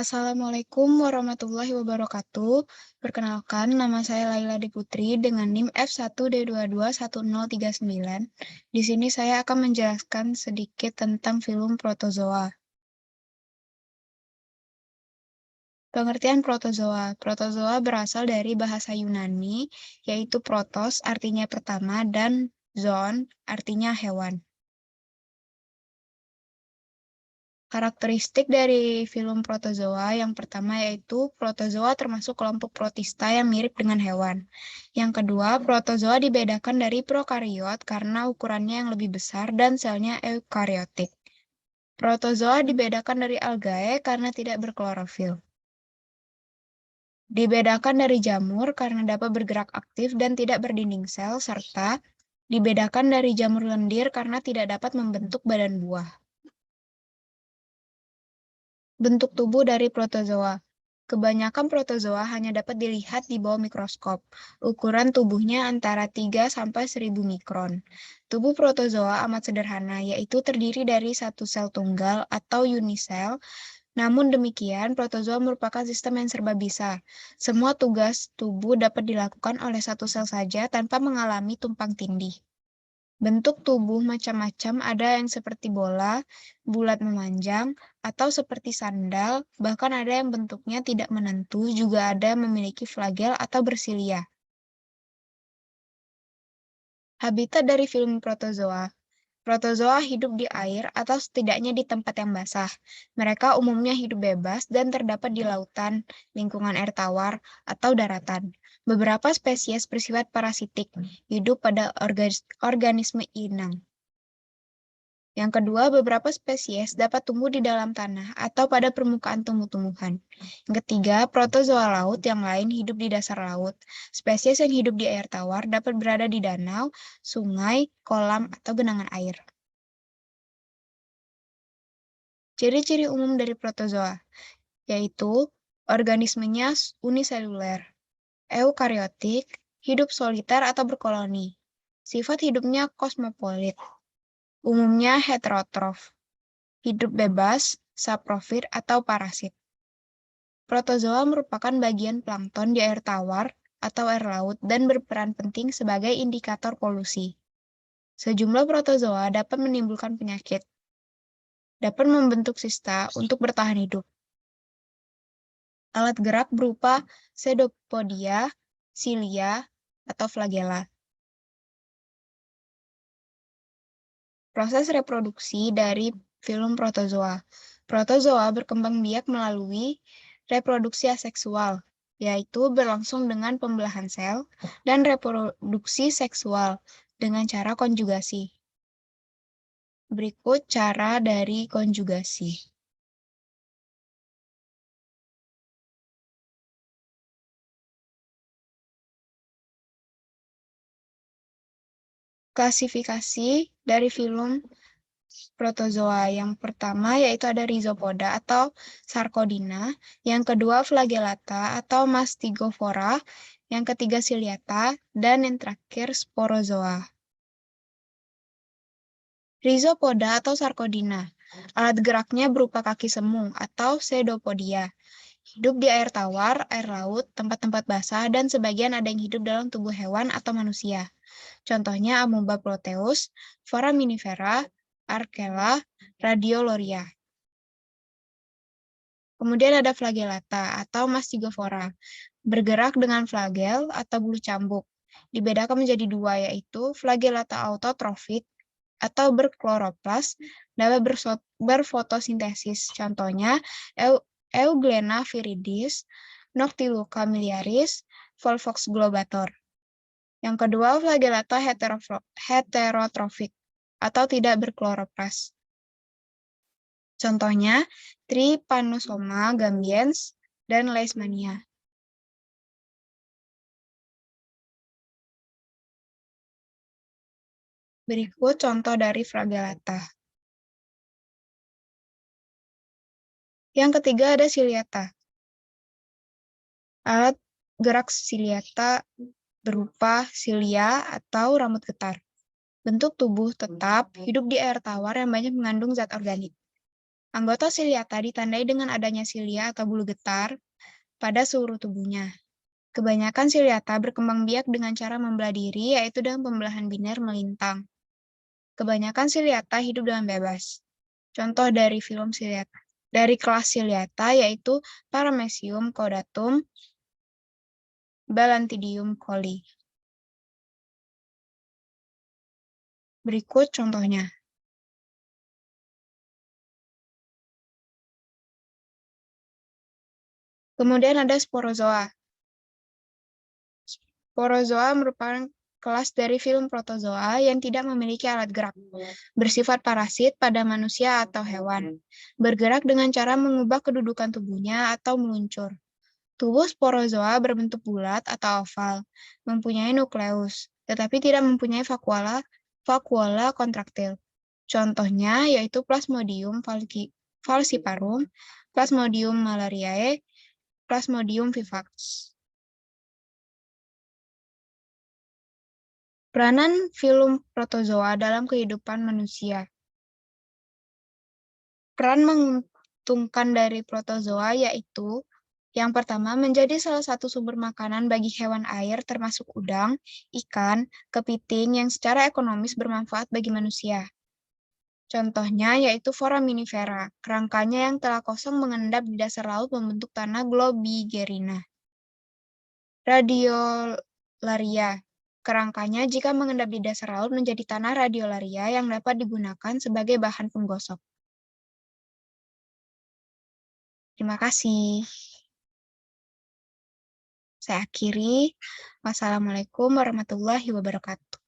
Assalamualaikum warahmatullahi wabarakatuh. Perkenalkan, nama saya Laila Diputri dengan NIM F1D221039. Di sini saya akan menjelaskan sedikit tentang film protozoa. Pengertian protozoa. Protozoa berasal dari bahasa Yunani, yaitu protos artinya pertama dan zoon artinya hewan. Karakteristik dari film protozoa yang pertama yaitu protozoa termasuk kelompok protista yang mirip dengan hewan. Yang kedua, protozoa dibedakan dari prokariot karena ukurannya yang lebih besar dan selnya eukariotik. Protozoa dibedakan dari algae karena tidak berklorofil. Dibedakan dari jamur karena dapat bergerak aktif dan tidak berdinding sel, serta dibedakan dari jamur lendir karena tidak dapat membentuk badan buah. Bentuk tubuh dari protozoa. Kebanyakan protozoa hanya dapat dilihat di bawah mikroskop. Ukuran tubuhnya antara 3-1000 mikron. Tubuh protozoa amat sederhana, yaitu terdiri dari satu sel tunggal atau unisel. Namun demikian, protozoa merupakan sistem yang serba bisa. Semua tugas tubuh dapat dilakukan oleh satu sel saja tanpa mengalami tumpang tindih. Bentuk tubuh macam-macam, ada yang seperti bola, bulat memanjang, atau seperti sandal, bahkan ada yang bentuknya tidak menentu, juga ada yang memiliki flagel atau bersilia. Habitat dari film protozoa. Protozoa hidup di air atau setidaknya di tempat yang basah. Mereka umumnya hidup bebas dan terdapat di lautan, lingkungan air tawar, atau daratan. Beberapa spesies bersifat parasitik, hidup pada organisme inang. Yang kedua, beberapa spesies dapat tumbuh di dalam tanah atau pada permukaan tumbuh-tumbuhan. Yang ketiga, protozoa laut yang lain hidup di dasar laut. Spesies yang hidup di air tawar dapat berada di danau, sungai, kolam, atau genangan air. Ciri-ciri umum dari protozoa, yaitu organismenya uniseluler, eukariotik, hidup soliter atau berkoloni. Sifat hidupnya kosmopolit, umumnya heterotrof, hidup bebas, saprofit, atau parasit. Protozoa merupakan bagian plankton di air tawar atau air laut dan berperan penting sebagai indikator polusi. Sejumlah protozoa dapat menimbulkan penyakit, dapat membentuk sista untuk bertahan hidup. Alat gerak berupa pseudopodia, silia, atau flagella. Proses reproduksi dari film protozoa. Protozoa berkembang biak melalui reproduksi aseksual, yaitu berlangsung dengan pembelahan sel, dan reproduksi seksual dengan cara konjugasi. Berikut cara dari konjugasi. Klasifikasi dari film protozoa. Yang pertama yaitu ada Rhizopoda atau Sarcodina, yang kedua Flagellata atau Mastigophora, yang ketiga Ciliata, dan yang terakhir Sporozoa. Rhizopoda atau Sarcodina. Alat geraknya berupa kaki semu atau pseudopodia. Hidup di air tawar, air laut, tempat-tempat basah, dan sebagian ada yang hidup dalam tubuh hewan atau manusia. Contohnya Amoeba proteus, Foraminifera, Archaela, Radiolaria. Kemudian ada Flagellata atau Mastigophora, bergerak dengan flagel atau bulu cambuk. Dibedakan menjadi dua, yaitu Flagellata autotrofik atau berkloroplas, dapat berfotosintesis. Contohnya Euglena viridis, Noctiluca miliaris, Volvox globator. Yang kedua, Flagellata heterotrofik atau tidak berkloroplas. Contohnya Trypanosoma gambiens dan Leishmania. Berikut contoh dari Flagellata. Yang ketiga ada Ciliata. Alat gerak Ciliata berupa silia atau rambut getar. Bentuk tubuh tetap, hidup di air tawar yang banyak mengandung zat organik. Anggota siliata ditandai dengan adanya silia atau bulu getar pada seluruh tubuhnya. Kebanyakan siliata berkembang biak dengan cara membelah diri, yaitu dengan pembelahan biner melintang. Kebanyakan siliata hidup dengan bebas. Contoh dari film siliata. Dari kelas siliata yaitu Paramecium caudatum, Balantidium coli. Berikut contohnya. Kemudian ada sporozoa. Sporozoa merupakan kelas dari film protozoa yang tidak memiliki alat gerak, bersifat parasit pada manusia atau hewan, bergerak dengan cara mengubah kedudukan tubuhnya atau meluncur. Tubuh sporozoa berbentuk bulat atau oval, mempunyai nukleus, tetapi tidak mempunyai vakuola kontraktil. Contohnya yaitu Plasmodium falciparum, Plasmodium malariae, Plasmodium vivax. Peranan filum protozoa dalam kehidupan manusia. Peran menguntungkan dari protozoa yaitu yang pertama, menjadi salah satu sumber makanan bagi hewan air termasuk udang, ikan, kepiting yang secara ekonomis bermanfaat bagi manusia. Contohnya yaitu foraminifera, kerangkanya yang telah kosong mengendap di dasar laut membentuk tanah globigerina. Radiolaria, kerangkanya jika mengendap di dasar laut menjadi tanah radiolaria yang dapat digunakan sebagai bahan penggosok. Terima kasih. Saya akhiri. Wassalamualaikum warahmatullahi wabarakatuh.